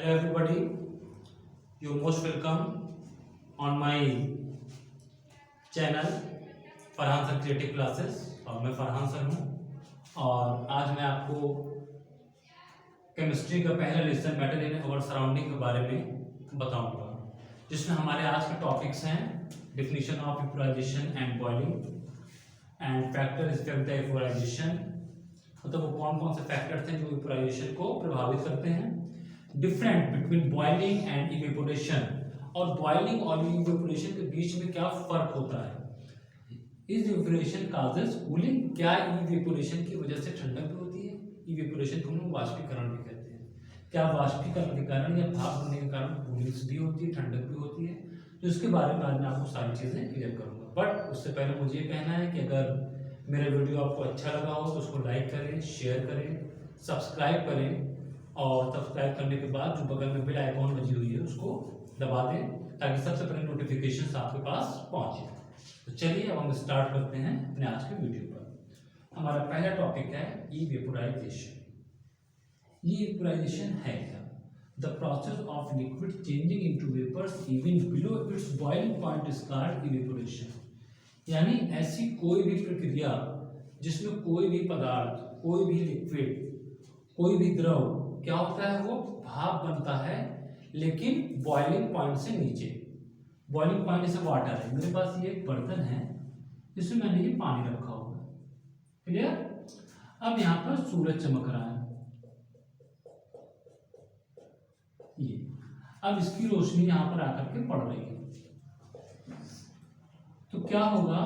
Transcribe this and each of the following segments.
Hello everybody, you're most welcome on my channel Farhan sir creative classes. और मैं Farhan sir हूँ और आज मैं आपको केमिस्ट्री का पहला lesson matter in our surrounding के बारे में बताऊंगा, जिसमें हमारे आज के टॉपिक्स हैं definition of vaporisation and boiling and factor effect the vaporisation, मतलब वो कौन कौन से फैक्टर्स हैं जो वेपोराइजेशन को प्रभावित करते हैं, different between boiling and evaporation, और बॉइलिंग और इवेपोरेशन के बीच में क्या फर्क होता है। इस इवेपोरेशन काजेस कूलिंग, क्या इवेपोरेशन की वजह से ठंडक भी होती है, इवेपोरेशन को हम वाष्पीकरण भी कहते हैं, क्या वाष्पीकरण के कारण या भाप बनने के कारण कूलिंग भी होती है, ठंडक भी होती है। तो इसके बारे में आज मैं आपको सारी चीज़ें क्लियर करूँगा। बट उससे पहले मुझे ये कहना है कि अगर मेरा वीडियो आपको अच्छा लगा हो तो उसको लाइक करें, शेयर करें, सब्सक्राइब करें, और सब्सक्राइब करने के बाद जो बगल में बेल आइकॉन बजी हुई है उसको दबा दें ताकि सबसे पहले नोटिफिकेशन आपके पास पहुंचे। तो चलिए अब हम स्टार्ट करते हैं अपने आज के वीडियो पर। हमारा पहला टॉपिक है इवेपोराइजेशन। इवेपोराइजेशन है क्या? The process of liquid changing into vapours even below its boiling point is called evaporation. यानी ऐसी कोई भी प्रक्रिया जिसमें कोई भी पदार्थ, कोई भी लिक्विड, कोई भी द्रव क्या होता है, वो भाप बनता है लेकिन बॉइलिंग पॉइंट से नीचे। बॉइलिंग पॉइंट जैसे वाटर है, मेरे पास ये एक बर्तन है जिसमें मैंने ये पानी रखा हुआ है, क्लियर। अब यहाँ पर सूरज चमक रहा है, ये अब इसकी रोशनी यहाँ पर आकर के पड़ रही है, तो क्या होगा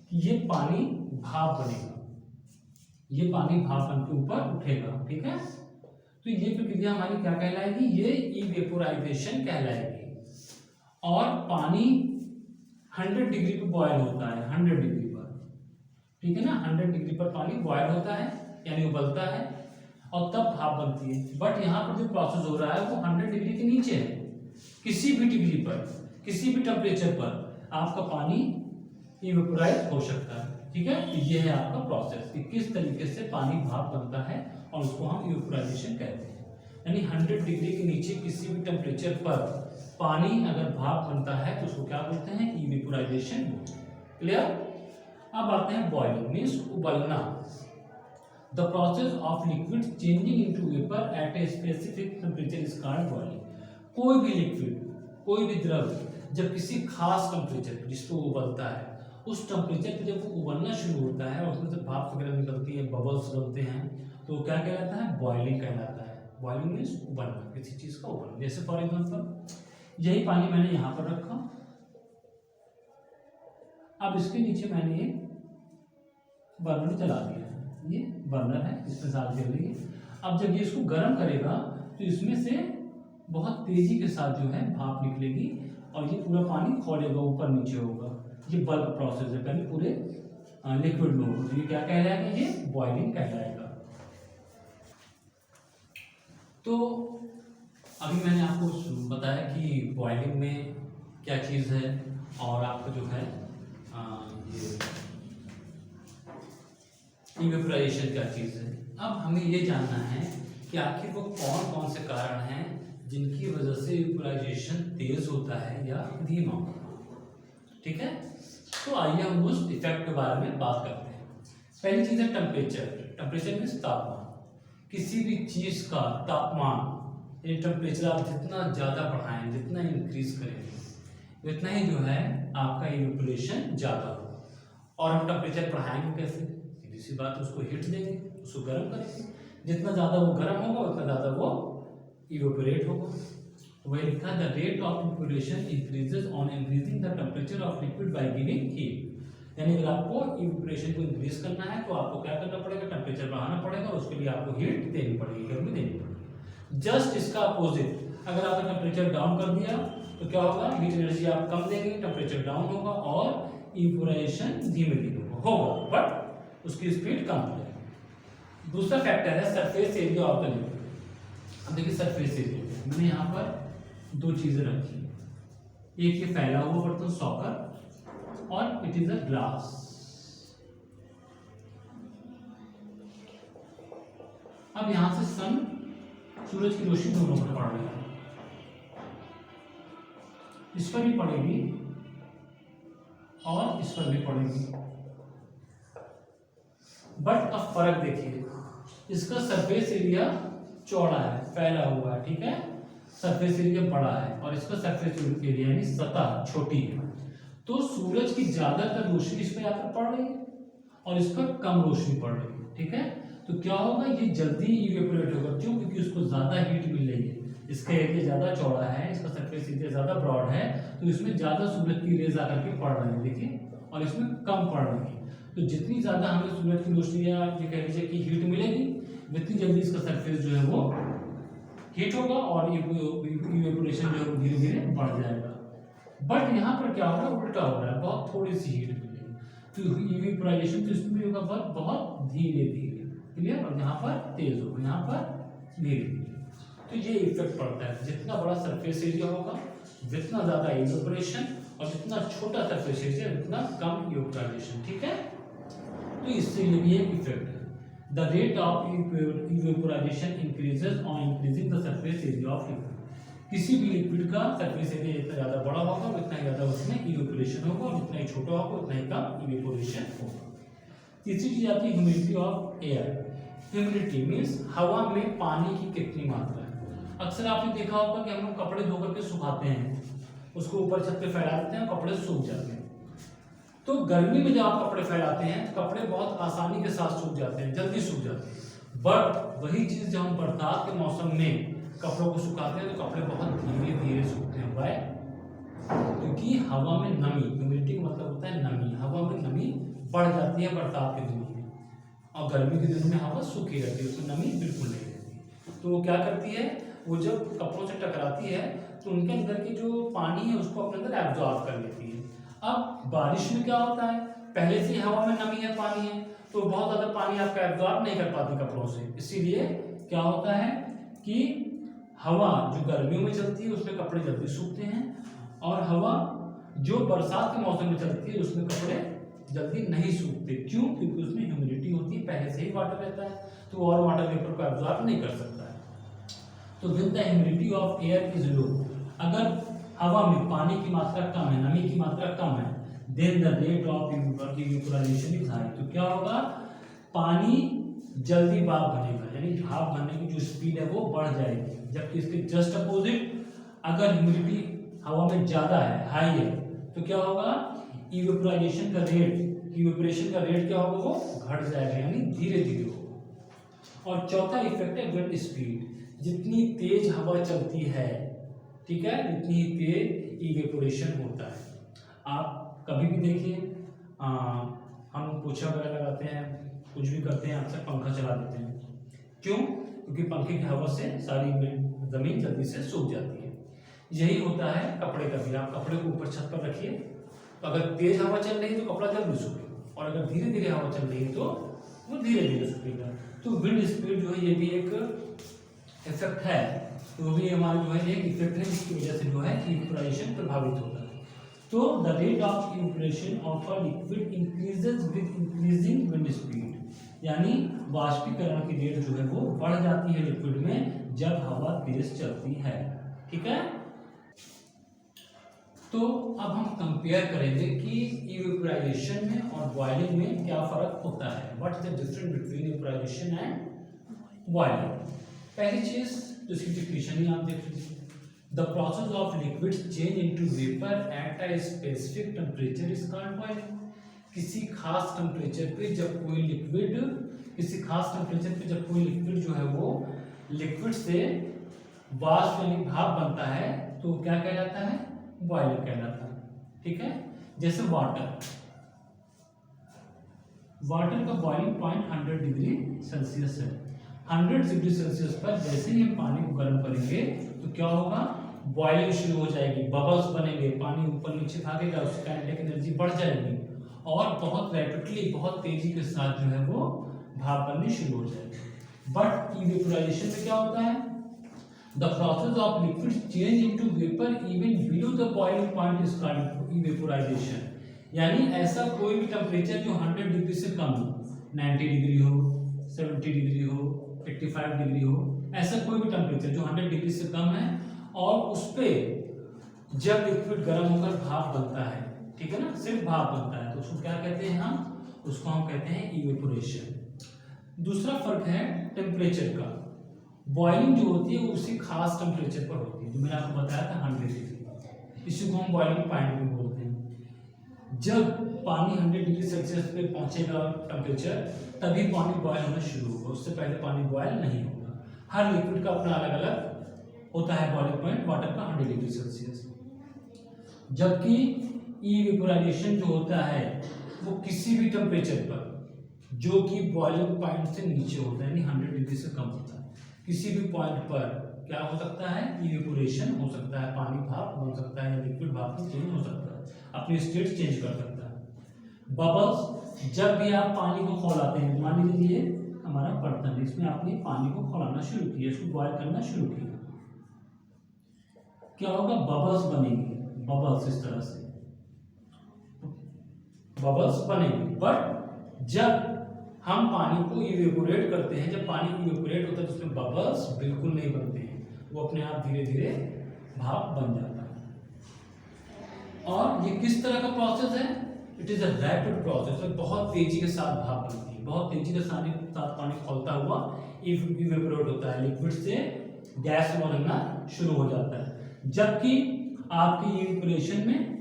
कि ये पानी भाप बनेगा, ये पानी भाप बन के ऊपर उठेगा, ठीक है। तो ये प्रक्रिया हमारी क्या कहलाएगी, ये इवेपोराइजेशन कहलाएगी। और पानी 100 डिग्री पर बॉयल होता है, 100 डिग्री पर, ठीक है ना। 100 डिग्री पर पानी बॉयल होता है यानी उबलता है और तब भाप बनती है। बट यहाँ पर जो प्रोसेस हो रहा है वो 100 डिग्री के नीचे है। किसी भी डिग्री पर, किसी भी टेम्परेचर पर आपका पानी इवेपोराइज हो सकता है, ठीक है। ये है आपका प्रोसेस कि किस तरीके से पानी भाप बनता है और उसको हम इवेपोराइजेशन कहते हैं। यानी 100 डिग्री के नीचे किसी भी टेम्परेचर पर पानी अगर भाप बनता है तो उसको क्या बोलते हैं, इवेपोराइजेशन बोलते हैं, क्लियर। अब आते हैं बॉइलिंग, मींस उबलना। The process of liquid changing into vapour at a specific temperature is called boiling. कोई भी लिक्विड, कोई भी द्रव जब किसी खास टेम्परेचर जिस पर उबलता है, उस टेम्परेचर पे जब वो उबलना शुरू होता है और उसमें से भाप वगैरह निकलती है, बबल्स बनते हैं, तो क्या कहलाता है, बॉइलिंग कहलाता है। बॉइलिंग मीन्स उबलना, किसी चीज का उबलना। जैसे फॉर एग्जांपल यही पानी मैंने यहाँ पर रखा, अब इसके नीचे मैंने एक बर्नर जला दिया है, ये बर्नर है, इसमें साथ जल रही है। अब जब ये इसको गर्म करेगा तो इसमें से बहुत तेजी के साथ जो है भाप निकलेगी और ये पूरा पानी खोलेगा, ऊपर नीचे होगा। ये बल्क प्रोसेस है, पहले पूरे लिक्विड में होगा, तो ये क्या कहलाएगा, ये बॉइलिंग कहलाएगा। तो अभी मैंने आपको बताया कि बॉइलिंग में क्या चीज़ है और आपको जो है ये इवेपोराइजेशन क्या चीज़ है। अब हमें ये जानना है कि आखिर वो कौन कौन से कारण हैं जिनकी वजह से इवेपोराइजेशन तेज होता है या धीमा होता है, ठीक है। तो आइए हम उस इफेक्ट के बारे में बात करते हैं। पहली चीज़ है टेम्परेचर। टेम्परेचर मीन्स तापमान। किसी भी चीज़ का तापमान, ये टेम्परेचर आप जितना ज़्यादा बढ़ाएं, जितना इंक्रीज करेंगे, उतना ही जो है आपका इवेपोरेशन ज़्यादा होगा। और हम टेम्परेचर बढ़ाएंगे कैसे, सीधी सी बात, उसको हीट देंगे, उसको गर्म करेंगे। जितना ज़्यादा वो गर्म होगा उतना ज़्यादा वो इवेपोरेट होगा। तो वही लिखा है, the rate of evaporation increases on increasing the temperature of liquid by giving heat. यानी अगर आपको इवेपोरेशन को इंक्रीज करना है तो आपको क्या करना पड़ेगा, टेम्परेचर बढ़ाना पड़ेगा और उसके लिए आपको हीट देनी पड़ेगी, गर्मी देनी पड़ेगी। जस्ट इसका अपोजिट, अगर आपने टेम्परेचर डाउन कर दिया तो क्या होगा, हीट एनर्जी आप कम देंगे, टेम्परेचर डाउन होगा और इवेपोरेशन धीमे धीमे होगा, बट उसकी स्पीड कम हो जाएगी। दूसरा फैक्टर है surface area of the liquid. अब देखिए सरफेस एरिया, मैंने यहाँ पर दो चीजें रखी, एक ये फैला हुआ बर्तन सॉकर और इट इज अ ग्लास। अब यहां से सन, सूरज की रोशनी दोनों पर पड़ रही है, इस पर भी पड़ेगी और इस पर भी पड़ेगी। बट अब फर्क देखिए, इसका सरफेस एरिया चौड़ा है, फैला हुआ है, ठीक है, सरफेस एरिया बड़ा है, और इसका सरफेस एरिया यानी सतह छोटी है। तो सूरज की ज्यादातर रोशनी इस पर आकर पड़ रही है और इस पर कम रोशनी पड़ रही है, ठीक है। तो क्या होगा, ये जल्दी इवेपोरेट होगा। क्यों? क्योंकि उसको ज्यादा हीट मिल रही है, इसका एरिया ज्यादा चौड़ा है, इसका सरफेस एरिया ज्यादा ब्रॉड है, तो इसमें ज्यादा सूरज की रेज आकर के पड़ रही है, देखिए, और इसमें कम पड़ रही है। तो जितनी ज्यादा हमें सूरज की रोशनी या ये कह लीजिए कि हीट मिलेगी, जितनी जल्दी इसका सरफेस जो है वो हीट होगा और इवेपोरेशन जो है धीरे धीरे बढ़ जाएगा। बट यहाँ पर क्या हो रहा है, उल्टा हो रहा है, बहुत थोड़ी सी हीट मिलेगी, तो इवेपोराइजेशन तो इसमें होगा बहुत धीरे धीरे, क्लियर, और यहाँ पर तेज होगा, यहाँ पर धीरे धीरे। तो ये इफेक्ट पड़ता है, जितना बड़ा सरफेस एरिया होगा जितना ज्यादा इवेपोरेशन, और जितना छोटा सरफेस एरिया उतना कम इवेपोराइजेशन, ठीक है। तो इससे ये भी एक इफेक्ट है। The rate of evaporization increases on increasing the surface area of liquid. किसी भी लिक्विड का सरफेस एरिया जितना ज्यादा बड़ा होगा उतना ही ज्यादा उसमें इवेपोरेशन होगा, और जितना ही छोटा होगा उतना ही कम इवेपोरेशन होगा। तीसरी चीज आती है humidity of air. Humidity means हवा में पानी की कितनी मात्रा है। अक्सर आपने देखा होगा कि हम लोग कपड़े धो करके सुखाते हैं, उसको ऊपर छत पे फैला देते हैं, कपड़े सूख जाते हैं। तो गर्मी में जब आप कपड़े फैलाते हैं, कपड़े बहुत आसानी के साथ सूख जाते हैं, जल्दी सूख जाते हैं। बट वही चीज जब हम बरसात के मौसम में कपड़ों को सुखाते हैं तो कपड़े बहुत धीरे धीरे सूखते हैं। वाई? क्योंकि हवा में नमी, ह्यूमिडिटी का मतलब होता है नमी, हवा में नमी बढ़ जाती है बरसात के दिनों में, और गर्मी के दिनों में हवा सूखी रहती है, उसमें नमी बिल्कुल नहीं रहती। तो वो क्या करती है, वो जब कपड़ों से टकराती है तो उनके अंदर की जो पानी है उसको अपने अंदर एब्जॉर्ब कर लेती है। अब बारिश में क्या होता है, पहले से हवा में नमी है, पानी है, तो बहुत ज्यादा पानी आपका एब्जॉर्ब नहीं कर पाती कपड़ों से, इसीलिए क्या होता है कि हवा जो गर्मियों में चलती है उसमें कपड़े जल्दी सूखते हैं, और हवा जो बरसात के मौसम में चलती है उसमें कपड़े जल्दी नहीं सूखते। क्यों? क्योंकि उसमें ह्यूमिडिटी होती है, पहले से ही वाटर रहता है, तो और वाटर वेपर को एब्जॉर्ब नहीं कर सकता है। तो with the humidity of air is low, अगर हवा में पानी की मात्रा कम है, नमी की मात्रा कम है, then the rate of evaporization is high. तो क्या होगा, पानी जल्दी भाप बनेगा, यानी भाप बनने की जो स्पीड है वो बढ़ जाएगी। जबकि इसके जस्ट अपोजिट, अगर ह्यूमिडिटी हवा में ज्यादा है, हाई है, तो क्या होगा, इवेपोराइजेशन का रेट, इवेपोरेशन का रेट क्या होगा, वो घट जाएगा, यानी धीरे धीरे होगा। और चौथा इफेक्ट है विंड स्पीड। जितनी तेज हवा चलती है, ठीक है, उतनी तेज इवेपोरेशन होता है। आप कभी भी देखिए, हम पोछा वगैरह लगाते हैं, कुछ भी करते हैं, अक्सर पंखा चला देते हैं। क्यों? क्योंकि पंखे की हवा से सारी जमीन जल्दी से सूख जाती है। यही होता है कपड़े का भी। आप कपड़े को ऊपर छत पर रखिए, तो अगर तेज हवा चल रही है तो कपड़ा जल्दी सूखेगा, और अगर धीरे धीरे हवा चल रही है तो वो धीरे धीरे सूखेगा। तो विंड स्पीड जो है ये भी एक इफेक्ट है, तो भी हमारा जो है एक इफेक्ट है जिसकी वजह से जो है इवेपोराइजेशन प्रभावित होता है। तो the rate of evaporation of a liquid increases with increasing wind speed, यानी वाष्पीकरण की रेट जो है वो बढ़ जाती है लिक्विड में जब हवा तेज चलती है, ठीक है। तो अब हम कंपेयर करेंगे कि इवेपोराइजेशन में और बॉइलिंग में क्या फर्क होता है। What is the difference between evaporation and boiling. पहली चीज जो इसकी डिफिनेशन ही आप देख लीजिए, the process of liquids change into vapour at a specific temperature is called boiling. किसी खास टेम्परेचर पे जब कोई लिक्विड, किसी खास टेम्परेचर पे जब कोई लिक्विड जो है वो लिक्विड से वाष्प यानी भाप बनता है तो क्या कहलाता है, बॉइलिंग कहलाता है, ठीक है। जैसे वाटर, वाटर का बॉइलिंग पॉइंट 100 डिग्री सेल्सियस है। 100 डिग्री सेल्सियस पर जैसे ही हम पानी को गर्म करेंगे तो क्या होगा, बॉइलिंग शुरू हो जाएगी, बबल्स बनेंगे, पानी ऊपर नीचे भागेगा, उसकी काइनेटिक एनर्जी बढ़ जाएगी, और बहुत रैपिडली, बहुत तेजी के साथ जो है वो भाप बननी शुरू हो जाएगी। बट इवेपोराइजेशन में क्या होता है, the process of liquid change into vapour even below the boiling point is called evaporation. यानी ऐसा कोई भी टेम्परेचर जो 100 डिग्री से कम हो, 90 डिग्री हो, 70 डिग्री हो, 85 डिग्री हो, ऐसा कोई भी टेम्परेचर जो 100 डिग्री से कम है और उस पे जब लिक्विड गर्म होकर भाप बनता है, ठीक है ना, सिर्फ भाप बनता है, तो उसको क्या कहते हैं उसको हम कहते हैं इवेपोरेशन। दूसरा फर्क है टेम्परेचर का। बॉइलिंग जो होती है वो उसी खास टेम्परेचर पर होती है जो मैंने आपको बताया था 100 डिग्री, इसी को हम बॉइलिंग पॉइंट भी बोलते हैं। जब पानी 100 डिग्री सेल्सियस पे पहुंचेगा टेम्परेचर, तभी पानी बॉयल होना शुरू होगा, उससे पहले पानी बॉयल नहीं होगा। हर लिक्विड का अपना अलग अलग होता है बॉइलिंग पॉइंट, वाटर का 100 डिग्री सेल्सियस। जबकि इवेपोराइजेशन जो होता है वो किसी भी टेम्परेचर पर जो कि बॉइलिंग पॉइंट से नीचे होता है, यानी 100 डिग्री से कम होता है, किसी भी पॉइंट पर क्या हो सकता है, इवेपोरेशन हो सकता है, पानी भाप बन सकता है या लिक्विड भाप में चेंज हो सकता है, अपनी स्टेट चेंज कर सकता है। बबल्स, जब भी आप पानी को खौलाते हैं, मान लीजिए हमारा बर्तन है, इसमें आपने पानी को खौलाना शुरू किया, इसको बॉयल करना शुरू किया, क्या होगा, बबल्स बनेंगे, बबल्स इस तरह से बबल्स बनेंगे। बट जब हम पानी को इवेपोरेट करते हैं, जब पानी इवेपोरेट होता है तो उसमें बबल्स बिल्कुल नहीं बनते हैं, वो अपने आप धीरे धीरे भाप बन जाता है। और ये किस तरह का प्रोसेस है, it is a rapid process, बहुत तेजी के साथ भाप बनती है, बहुत तेजी के साथ पानी खौलता हुआ इवेपोरेट होता है, लिक्विड से गैस में बनना शुरू हो जाता है। जबकि आपकी इवेपोरेशन में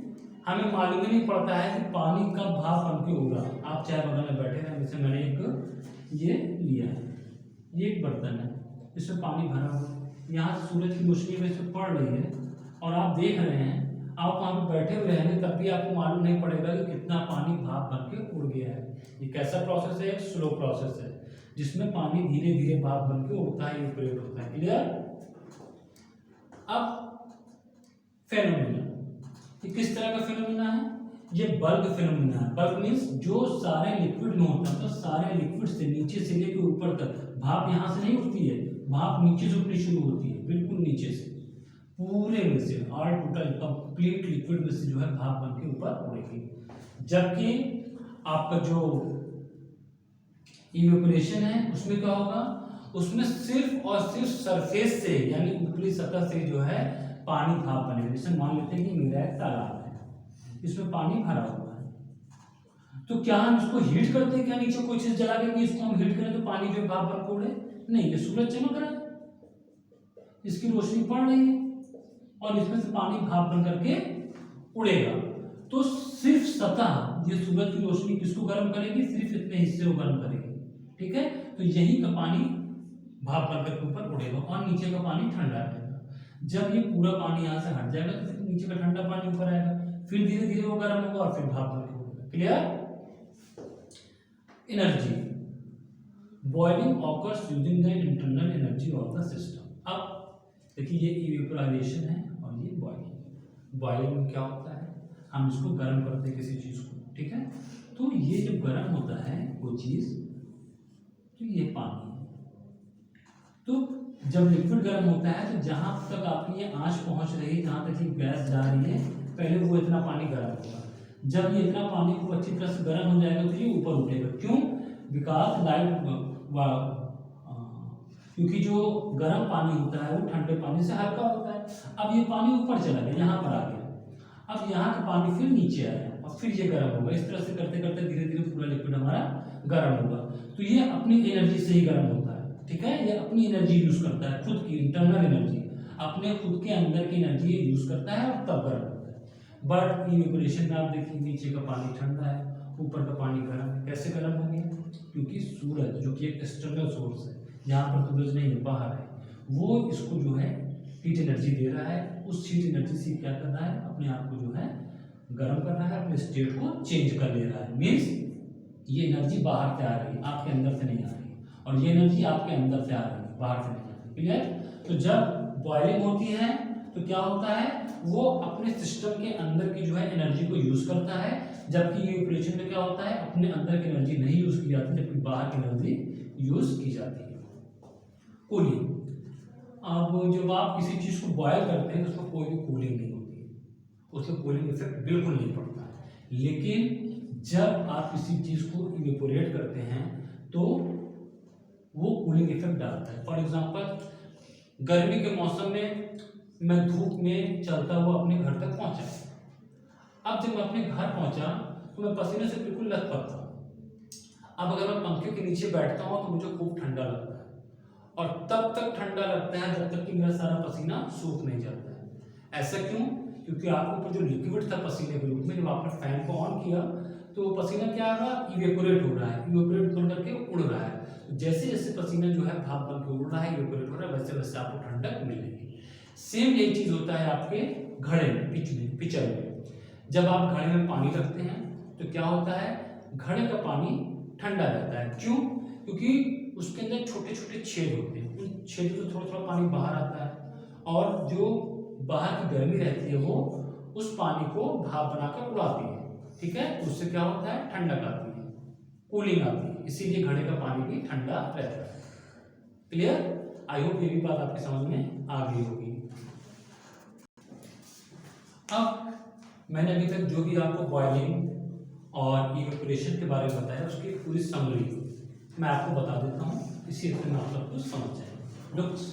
हमें मालूम ही नहीं पड़ता है कि पानी कब भाप बन के उड़ा। आप चाय बगल में बैठे हैं, जैसे मैंने एक ये लिया है, ये एक बर्तन है, इसमें पानी भरा हुआ है, यहाँ से सूरज की रोशनी में इसमें पड़ रही है और आप देख रहे हैं, आप वहाँ पे बैठे हुए रहेंगे तब भी आपको मालूम नहीं पड़ेगा कि कितना पानी भाप बन के उड़ गया है। ये कैसा प्रोसेस है, एक स्लो प्रोसेस है जिसमें पानी धीरे धीरे भाप बन के उड़ता है, इवेपोरेट होता है। क्लियर? अब फेनोमेना, ये किस तरह का फिनोमिना है, ये बल्क फिनोमिना है। बल्क मीन्स जो सारे लिक्विड में होता है, तो सारे लिक्विड से नीचे से लेकर ऊपर तक भाप यहाँ से नहीं उठती है, भाप नीचे से उठनी शुरू होती है, बिल्कुल नीचे से, पूरे में से, ऑल टोटल कंप्लीट लिक्विड में से जो है भाप बन के ऊपर उड़ेगी। जबकि आपका जो इवेपोरेशन है उसमें क्या होगा, उसमें सिर्फ और सिर्फ सरफेस से यानी ऊपरी सतह से जो है पानी भाप बनेगा। जैसे मान लेते हैं कि मेरा एक तालाब है, इसमें पानी भरा हुआ है, तो क्या हम इसको हीट करते हैं, क्या नीचे कोई चीज जला के इसको हम हीट करें तो पानी जो भाप बन के उड़े? नहीं, ये सूरज चमक रहा है, इसकी रोशनी पड़ रही है और इसमें से पानी भाप बन करके उड़ेगा। तो सिर्फ सतह, ये सूरज की रोशनी किसको गर्म करेगी, सिर्फ इतने हिस्से को गर्म करेगी, ठीक है। तो यही का पानी भाप बन करके ऊपर उड़ेगा और नीचे का पानी ठंडा रहेगा। जब ये पूरा पानी यहाँ से हट जाएगा तो फिर नीचे का ठंडा पानी ऊपर आएगा, फिर धीरे धीरे वो गर्म होगा और फिर भाप बन के उड़ेगा। Clear? Energy, boiling occurs using the internal energy of the system. अब देखिए ये इवेपोराइजेशन है और ये बॉइलिंग। बॉइलिंग में क्या होता है, हम इसको गर्म करते हैं किसी चीज को, ठीक है। तो ये जब गर्म होता है वो चीज, तो ये पानी है, तो जब लिक्विड गर्म होता है तो जहां तक आपकी ये आंच पहुंच रही है, जहां तक ये गैस जा रही है, पहले वो इतना पानी गर्म होगा। जब ये इतना पानी को अच्छी तरह से गर्म हो जाएगा तो ये ऊपर उठेगा। क्यों? बिकॉज लाइट, क्योंकि जो गर्म पानी होता है वो ठंडे पानी से हल्का होता है। अब ये पानी ऊपर चला गया, यहाँ पर आ गया, अब यहाँ का पानी फिर नीचे आया और फिर ये गर्म होगा। इस तरह से करते करते धीरे धीरे पूरा लिक्विड हमारा गर्म होगा। तो ये अपनी एनर्जी से ही गर्म होता है, ठीक है। ये अपनी एनर्जी यूज करता है, खुद की इंटरनल एनर्जी, अपने खुद के अंदर की एनर्जी यूज करता है और तब गर्म होता है। बट इवेपोरेशन में आप देखिए नीचे का पानी ठंडा है, ऊपर का पानी गर्म है। कैसे गर्म हो गया? क्योंकि सूरज जो कि एक एक्सटर्नल सोर्स है, यहाँ पर सूरज नहीं है, बाहर है, वो इसको जो है हीट एनर्जी दे रहा है। उस हीट एनर्जी से क्या कर रहा है, अपने आप को जो है गर्म कर रहा है, अपने स्टेट को चेंज कर ले रहा है। मीन्स ये एनर्जी बाहर से आ रही है, आपके अंदर से नहीं आ रही, और ये एनर्जी आपके अंदर से आ रही है, बाहर से नहीं आ रही। क्लियर? तो जब बॉइलिंग होती है तो क्या होता है, वो अपने सिस्टम के अंदर की जो है एनर्जी को यूज करता है, जबकि इवेपोरेशन में क्या होता है, अपने अंदर की एनर्जी नहीं यूज की जाती, जबकि बाहर की एनर्जी यूज की जाती है। कूलिंग, अब जब आप किसी चीज को बॉयल करते हैं तो उसमें कोई भी कूलिंग नहीं होती है, उसमें कूलिंग इफेक्ट बिल्कुल नहीं पड़ता है। लेकिन जब आप किसी चीज को इवेपोरेट करते हैं तो वो कूलिंग इफेक्ट डालता है। फॉर एग्जांपल गर्मी के मौसम में मैं धूप में चलता हुआ अपने घर तक पहुंचा। अब जब मैं अपने घर पहुंचा तो मैं पसीने से बिल्कुल लथपथ था। अब अगर मैं पंखे के नीचे बैठता हूँ तो मुझे खूब ठंडा लगता है, और तब तक ठंडा लगता है जब तक कि मेरा सारा पसीना सूख नहीं जाता है। ऐसा क्यों? क्योंकि आपके ऊपर जो लिक्विड था पसीने के रूप में, जब आपने फैन को ऑन किया तो पसीना क्या आ रहा, इवेपोरेट हो रहा है, इवेपोरेट हो करके उड़ रहा है। तो जैसे जैसे पसीना जो है भाप बन के उड़ रहा है, इवेपोरेट हो रहा है, वैसे वैसे आपको ठंडक मिलेगी। सेम यही चीज होता है आपके घड़े में, पिचर में। जब आप घड़े में पानी रखते हैं तो क्या होता है, घड़े का पानी ठंडा रहता है। क्यों? क्योंकि उसके अंदर छोटे छोटे छेद होते हैं, उन छेदों से थोड़ा थोड़ा पानी बाहर आता है, और जो बाहर की गर्मी रहती है वो उस पानी को भाप बनाकर उड़ाती है। ठीक है, उससे क्या होता है, ठंडक आती है, कूलिंग आती है, इसीलिए घड़े का पानी भी ठंडा रहता है। क्लियर? आई होप ये भी बात आपकी समझ में आ गई होगी। अब मैंने अभी तक जो भी आपको बॉइलिंग और इवेपोरेशन के बारे में बताया उसकी पूरी समरी मैं आपको बता देता हूँ, इसी तरह में आप सब कुछ समझ जाएंगे। Looks,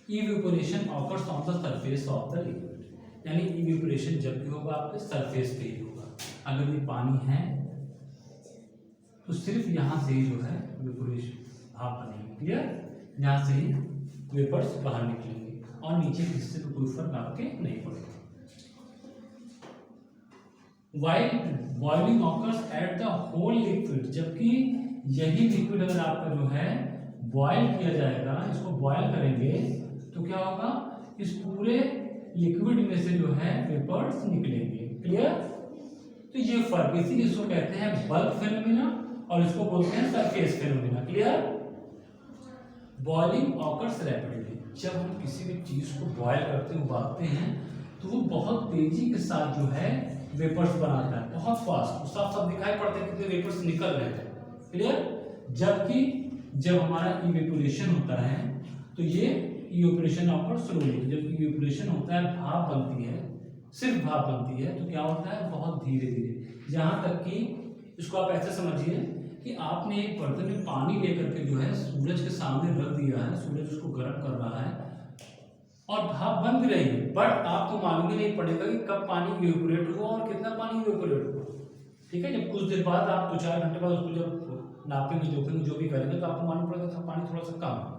evaporation occurs on the surface of the liquid, यानी इवेपोरेशन जब भी होगा आपके सरफेस पे ही होगा। अगर ये पानी है तो सिर्फ यहाँ से ही जो है इवेपोरेशन भाप बनेगी। क्लियर? यहाँ से ही वेपर्स बाहर निकलेंगे और नीचे के हिस्से को कोई फर्क आपके नहीं पड़ेगा। While boiling occurs at the whole liquid, जबकि यही लिक्विड अगर आपका जो है बॉयल किया जाएगा, इसको बॉयल करेंगे तो क्या होगा, इस पूरे लिक्विड में से जो है वेपर्स निकलेंगे। क्लियर? तो ये फर्क, इसीलिए इसको कहते हैं बल्क फेनोमेना और इसको बोलते हैं surface phenomena. Clear? Boiling occurs rapidly, जब हम किसी भी चीज को बॉयल करते हैं, उबालते हैं, तो वो बहुत तेजी के साथ जो है वेपर्स बनाता है, बहुत फास्ट, साफ साफ दिखाई पड़ता है कितने वेपर्स निकल रहे हैं। क्लियर? जबकि जब हमारा इवेपोरेशन होता है तो ये इवेपोरेशन ऑकर्स स्लोली, जब इवेपोरेशन होता है भाप बनती है, सिर्फ भाप बनती है, तो क्या होता है, बहुत धीरे धीरे। यहाँ तक कि इसको आप ऐसे समझिए कि आपने एक बर्तन में पानी लेकर के जो है सूरज के सामने रख दिया है, सूरज उसको गर्म कर रहा है और भाप बन भी रही है, बट आपको मालूम ही नहीं पड़ेगा कि कब पानी इवेपोरेट हुआ और कितना पानी इवेपोरेट हुआ। ठीक है, जब कुछ देर बाद आप 2-4 घंटे बाद उसको जब नापेंगे, जोखेंगे, जो भी करेंगे, तो आपको मालूम पड़ेगा था पानी थोड़ा सा कम है।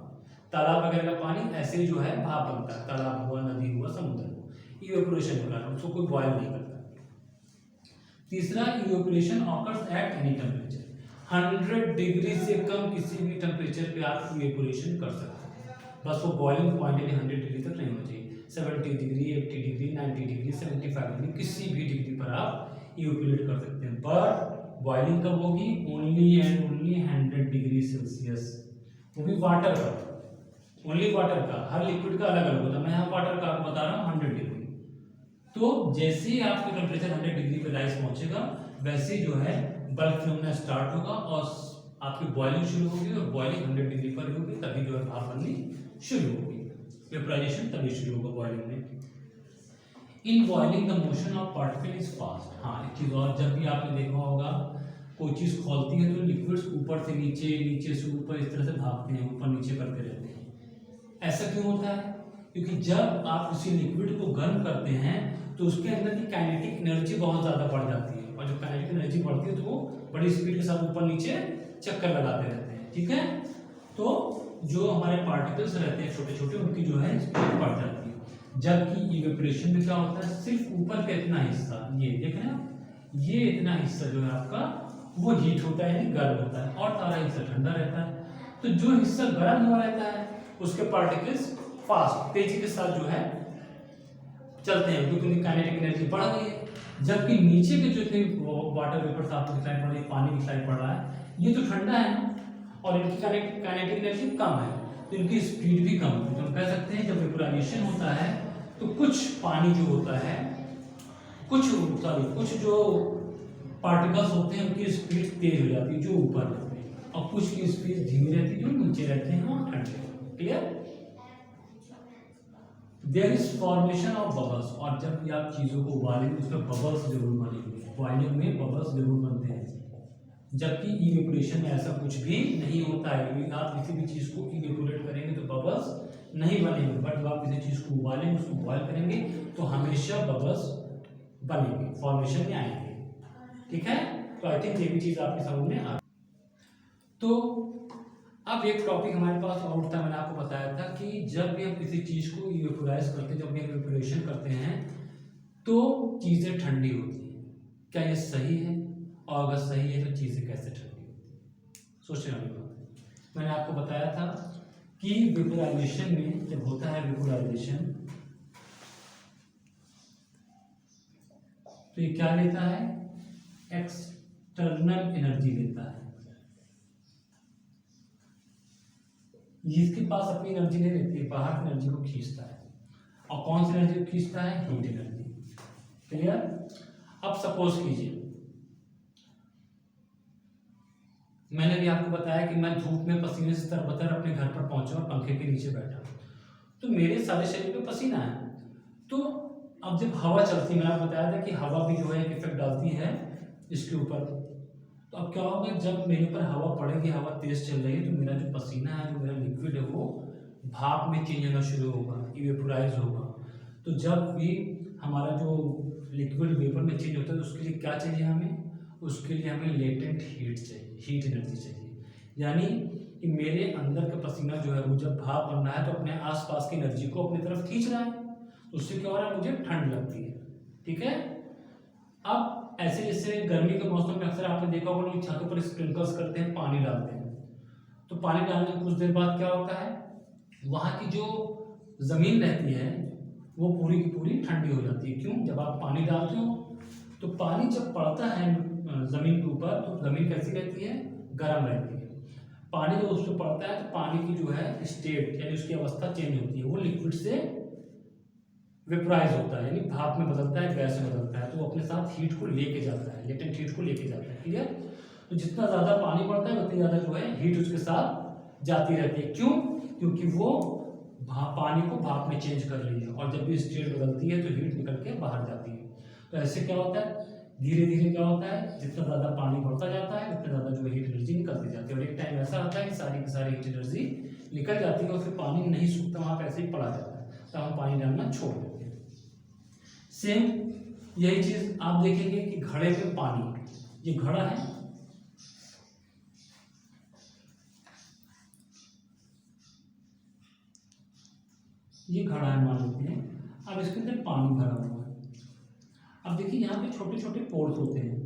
तालाब वगैरह का पानी ऐसे ही जो है भाप बनता है, तालाब हुआ, नदी हुआ, समुद्र हुआ, इवेपोरेशन के कारण उसको कोई बॉयल नहीं करता। तीसरा, evaporation occurs at any temperature, 100 degree से कम किसी भी टेम्परेचर पे आप इवेपोरेशन कर सकते हैं। बस वो बॉइलिंग पॉइंट यानी 100 डिग्री तक नहीं होना चाहिए, 70 डिग्री, 80 डिग्री, 90 डिग्री, 75 डिग्री, किसी भी डिग्री पर आप इवेपोरेट कर सकते हैं। बट बॉइलिंग कब होगी, only and only 100 degree Celsius, वो भी वाटर का, ओनली वाटर का, हर लिक्विड का अलग अलग होता है। मैं यहाँ वाटर का आपको बता रहा हूँ 100 डिग्री। तो जैसे ही आपका टेम्परेचर 100 डिग्री पे राइस पहुंचेगा, वैसे ही जो है बल्क फिनोमेना स्टार्ट होगा और आपकी बॉइलिंग शुरू होगी, और बॉइलिंग 100 डिग्री पर होगी, तभी जो है भाप बननी शुरू होगी, वेपराइजेशन तभी शुरू होगा बॉइलिंग में। In boiling the motion of particle is fast. हाँ, एक चीज और, जब भी आपने देखा होगा कोई चीज खोलती है तो लिक्विड्स ऊपर से नीचे, नीचे से ऊपर, इस तरह से भागते हैं, ऊपर नीचे करते रहते हैं। ऐसा क्यों होता है? क्योंकि जब आप किसी लिक्विड को गर्म करते हैं तो उसके अंदर की काइनेटिक एनर्जी बहुत ज्यादा बढ़ जाती है, और जब काइनेटिक एनर्जी बढ़ती है तो वो बड़ी स्पीड के साथ ऊपर नीचे चक्कर लगाते रहते हैं। ठीक है, तो जो हमारे पार्टिकल्स रहते हैं छोटे छोटे, उनकी जो है स्पीड बढ़ जाती है। जबकि इवेपोरेशन में क्या होता है, सिर्फ ऊपर का इतना हिस्सा, ये देख रहे हैं, ये इतना हिस्सा जो है आपका वो हीट होता है, यानी गर्म होता है, और सारा हिस्सा ठंडा रहता है। तो जो हिस्सा गर्म हुआ रहता है उसके पार्टिकल्स फास्ट, तेजी के साथ जो है चलते हैं, क्योंकि उनकी काइनेटिक एनर्जी बढ़ गई है। जबकि नीचे के जो थे वाटर वेपर्स आपको दिखाई पड़ रही है, पानी दिखाई पड़ रहा है, ये तो ठंडा है ना, और इनकी काइनेटिक एनर्जी कम है, तो इनकी स्पीड भी कम है। तो हम कह सकते हैं जब वेपोराइजेशन होता है तो कुछ पानी जो होता है, कुछ जो पार्टिकल्स होते हैं उनकी स्पीड तेज हो जाती है जो ऊपर रहते हैं, और कुछ की स्पीड धीमी रहती है जो नीचे रहते हैं और ठंडे। Clear? There is formation of bubbles, और जब भी आप चीजों को उबालेंगे उसमें बबल्स जरूर बनेंगे, बॉइलिंग में बबल्स जरूर बनते हैं। जबकि इवेपोरेशन में ऐसा कुछ भी नहीं होता है, आप किसी भी चीज को इवेपोरेट करेंगे तो बबल्स नहीं बनेंगे, बट जब आप किसी चीज़ को उबालेंगे, उसको बॉयल करेंगे तो हमेशा बबल्स बनेंगे, फॉर्मेशन में आएंगे। ठीक है, तो आई थिंक ये भी चीज़ आपकी समझ में आ। तो अब एक टॉपिक हमारे पास और था, मैंने आपको बताया था कि जब भी हम किसी चीज़ को इवेपोराइज करते हैं, जब भी हम इवेपोरेशन करते हैं तो चीज़ें ठंडी होती हैं। क्या ये सही है? और अगर सही है तो चीज़ें कैसे ठंडी होती हैं? सोचने वाली बात है। मैंने आपको बताया था कि वेपोराइजेशन में जब होता है वेपोराइजेशन तो ये क्या लेता है? एक्सटर्नल एनर्जी लेता है। इसके पास अपनी एनर्जी नहीं रहती है, बाहर की एनर्जी को खींचता है। और कौन सी एनर्जी को खींचता है? Heat energy. क्लियर? अब सपोज कीजिए मैंने भी आपको बताया कि मैं धूप में पसीने से तरबतर अपने घर पर पहुंचा और पंखे के नीचे बैठा, तो मेरे सारे शरीर पे पसीना है। तो अब जब हवा चलती है, मैंने आपको बताया था कि हवा भी जो है एक इफेक्ट डालती है इसके ऊपर। तो अब क्या होगा, जब मेरे ऊपर हवा पड़ेगी, हवा तेज चल रही है, तो मेरा जो पसीना है, जो मेरा लिक्विड है, वो भाप में चेंज होना शुरू होगा, इवेपोराइज होगा। तो जब भी हमारा जो लिक्विड वेपर में चेंज होता है तो उसके लिए क्या चाहिए हमें? उसके लिए हमें लेटेंट हीट चाहिए, हीट एनर्जी चाहिए। यानी कि मेरे अंदर का पसीना जो है वो जब भाप बन रहा है तो अपने आसपास की एनर्जी को अपनी तरफ खींच रहा है, तो उससे क्या हो रहा है? मुझे ठंड लगती है। ठीक है, अब ऐसे जैसे गर्मी के मौसम में अक्सर आपने देखा होगा लोग छतों पर स्प्रिंकल्स करते हैं, पानी डालते हैं। तो पानी डालने के कुछ देर बाद क्या होता है, वहाँ की जो ज़मीन रहती है वो पूरी की पूरी ठंडी हो जाती है। क्यों? जब आप पानी डालते हो तो पानी जब पड़ता है ज़मीन के ऊपर तो ज़मीन कैसी रहती है? गर्म रहती है। पानी जब उस पर पड़ता है तो पानी की जो है स्टेट यानी उसकी अवस्था चेंज होती है, वो लिक्विड से वेपोराइज होता है, यानी भाप में बदलता है, गैस में बदलता है। तो वो अपने साथ हीट को लेके जाता है, लेटेंट हीट को लेके जाता है। क्लियर? तो जितना ज़्यादा पानी पड़ता है उतनी ज़्यादा जो है हीट उसके साथ जाती रहती है। क्यों? क्योंकि वो पानी को भाप में चेंज कर रही है, और जब भी स्टेट बदलती है तो हीट निकल के बाहर जाती है। तो ऐसे क्या होता है, धीरे धीरे क्या होता है, जितना ज़्यादा पानी बढ़ता जाता है उतना ज़्यादा जो हीट एनर्जी निकलती जाती है। और एक टाइम ऐसा आता है कि सारी की सारी हीट एनर्जी निकल जाती है और फिर पानी नहीं सूखता, वहाँ पे ऐसे ही पड़ा जाता है, तो हम पानी डालना छोड़ देते हैं। सेम यही चीज़ आप देखेंगे कि घड़े पे पानी, ये घड़ा है, ये घड़ा है मान लेते हैं। अब इसके अंदर पानी भरा हुआ है। अब देखिए यहाँ पे छोटे छोटे पोर्स होते हैं,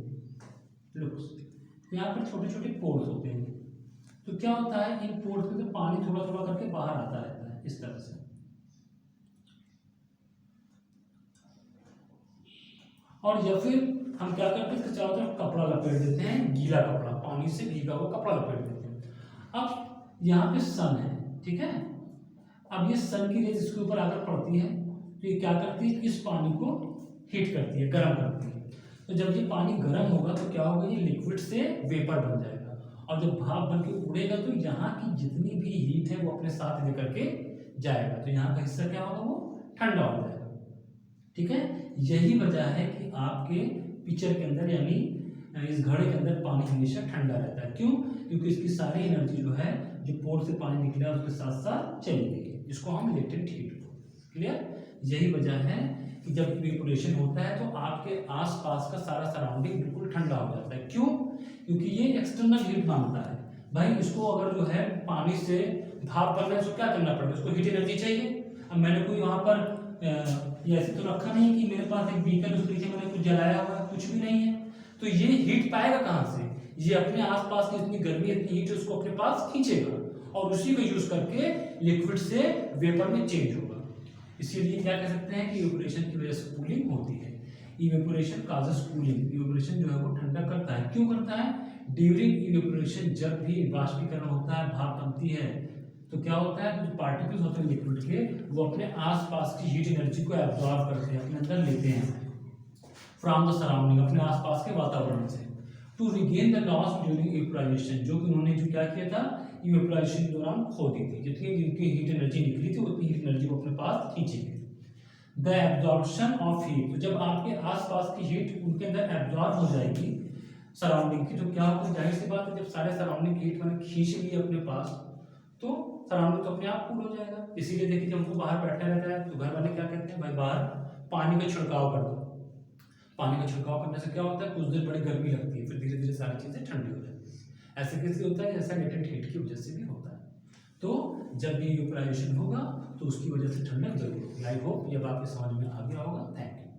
लुक्स, यहाँ पर छोटे छोटे पोर्स होते हैं। तो क्या होता है, इन पोर्स में से पानी थोड़ा थोड़ा करके बाहर आता रहता है इस तरह से। और या फिर हम क्या करते हैं, इसके चारों तरफ कपड़ा लपेट देते हैं, गीला कपड़ा, पानी से भीगा हुआ कपड़ा लपेट देते हैं। अब यहाँ पे सन है, ठीक है। अब ये सन की रेज इसके ऊपर आकर पड़ती है तो ये क्या करती है, इस पानी को हीट करती है, गर्म करती है। तो जब ये पानी गर्म होगा तो क्या होगा, ये लिक्विड से वेपर बन जाएगा, और जब भाप बन के उड़ेगा तो यहाँ की जितनी भी हीट है वो अपने साथ लेकर के जाएगा। तो यहाँ का हिस्सा क्या होगा, वो ठंडा हो जाएगा। ठीक है, यही वजह है कि आपके पिक्चर के अंदर यानी इस घड़े के अंदर पानी हमेशा ठंडा रहता है। क्यों? क्योंकि इसकी सारी एनर्जी जो है, जो पोर से पानी निकला उसके साथ साथ चली गई है, जिसको हम लेटेंट हीट। क्लियर? यही वजह है कि जब इवेपोरेशन होता है तो आपके आसपास का सारा सराउंडिंग बिल्कुल ठंडा हो जाता है। क्यों? क्योंकि ये एक्सटर्नल हीट मांगता है। भाई इसको अगर जो है पानी से भाप बनना है, उसको क्या करना पड़ेगा, उसको हीट एनर्जी चाहिए। अब मैंने कोई वहाँ पर ये ऐसे तो रखा नहीं कि मेरे पास एक बीकर उसके नीचे मैंने कुछ जलाया हुआ है, कुछ भी नहीं है। तो ये हीट पाएगा कहाँ से? ये अपने आसपास की इतनी गर्मी, इतनी हीट उसको अपने पास खींचेगा और उसी को यूज करके लिक्विड से वेपर में चेंज होगा। इसीलिए क्या कह सकते हैं कि इवेपोरेशन की वजह से कूलिंग होती है। Evaporation causes cooling. इवेपोरेशन जो है वो ठंडा करता है। क्यों करता है? ड्यूरिंग इवेपोरेशन जब भी वाष्पीकरण होता है, भाप बनती है, तो क्या होता है, जो पार्टिकल्स होते हैं लिक्विड के, वो अपने आसपास की हीट एनर्जी को एब्जॉर्ब करते हैं, अपने अंदर लेते हैं फ्रॉम द सराउंडिंग, अपने आसपास के वातावरण से, to regain the loss during evaporation, जो कि उन्होंने जो क्या किया था, इवेपोराइजेशन के दौरान खो दी थी। जितनी जिनकी हीट एनर्जी निकली थी उतनी हीट एनर्जी को अपने पास खींचेंगे। द एब्जॉर्प्शन ऑफ हीट, तो जब आपके आसपास की हीट उनके अंदर एब्जॉर्ब हो जाएगी सराउंडिंग की, तो क्या होगा, जाहिर सी बात है, जब सारे सराउंडिंग की हीट मैंने खींच ली अपने पास, तो सराउंडिंग तो अपने आप कूल हो जाएगा। इसीलिए देखिए जब हमको बाहर बैठना रहता है तो घर वाले क्या कहते हैं, भाई बाहर पानी का छिड़काव कर दो। पानी का छिड़काव करने से क्या होता है, कुछ देर बड़ी गर्मी लगती है, फिर धीरे धीरे सारी चीज़ें ठंडी हो जाती है। ऐसे कैसे होता है, ऐसा लेटेंट हीट की वजह से भी होता है। तो जब भी यूटिलाइजेशन होगा तो उसकी वजह से ठंडक जरूर होगी। आई होप ये बात समझ में आ गया होगा। Thank you.